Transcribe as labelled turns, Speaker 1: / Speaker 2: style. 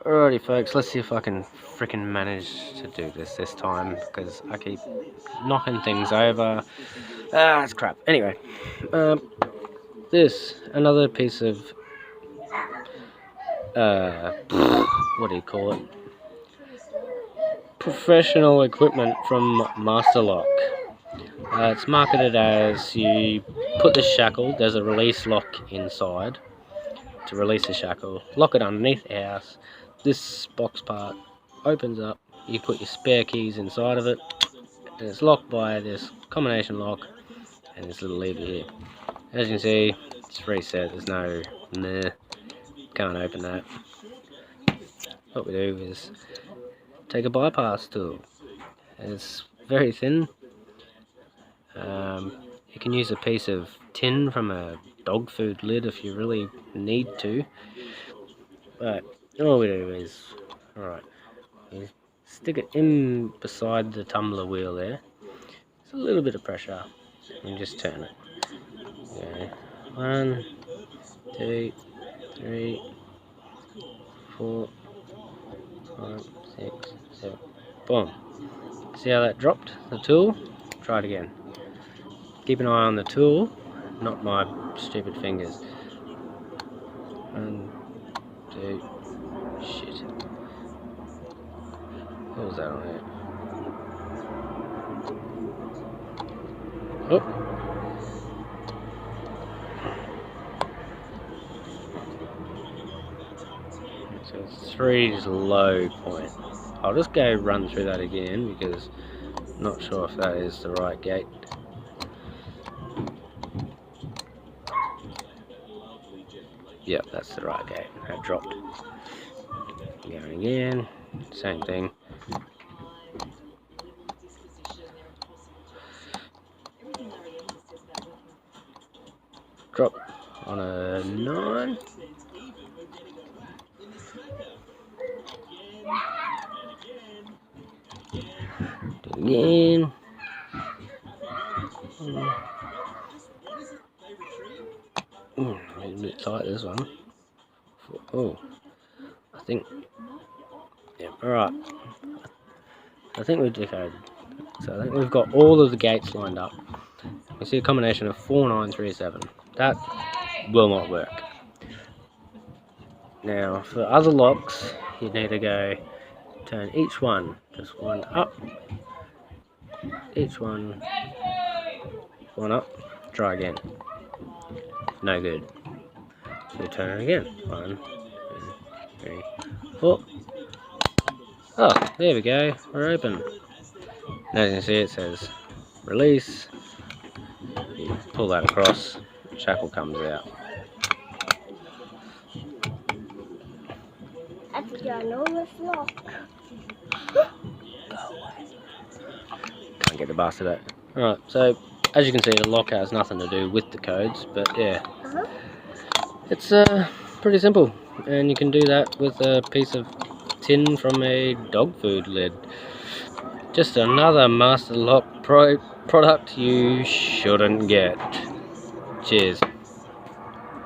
Speaker 1: Alrighty folks, let's see if I can freaking manage to do this time, because I keep knocking things over. It's crap. Anyway, another piece of, what do you call it? Professional equipment from Master Lock. It's marketed as you put the shackle, there's a release lock inside to release the shackle, lock it underneath the house. This box part opens up, you put your spare keys inside of it, and it's locked by this combination lock and this little lever here. As you can see, it's reset, there's no can't open that. What we do is take a bypass tool. It's very thin. You can use a piece of tin from a dog food lid if you really need to. But all we do is, you stick it in beside the tumbler wheel there. It's a little bit of pressure and just turn it. Okay. 1, 2, 3, 4, 5, 6, 7. Boom. See how that dropped the tool? Try it again. Keep an eye on the tool, not my stupid fingers. 1, 2, shit. What was that on there? Oh. So it's 3's low point. I'll just go run through that again because I'm not sure if that is the right gate. Yep, that's the right gate. That dropped. Going again, same thing. Drop on a 9. Do it again. It's a bit tight, this one. Oh, I think. Yeah, alright. I think we've decoded. So I think we've got all of the gates lined up. You see a combination of 4, 9, 3, 7. That will not work. Now, for other locks, you need to go turn each one, just one up, each one up, try again. No good. So you turn it again. 1, 2, 3, 4. Oh, there we go. We're open. And as you can see, it says release. You pull that across, the shackle comes out.
Speaker 2: That's a ginormous lock.
Speaker 1: Can't get the bastard out. Alright, so as you can see, the lock has nothing to do with the codes, but yeah. It's pretty simple, and you can do that with a piece of tin from a dog food lid. Just another Master Lock Pro product you shouldn't get. Cheers.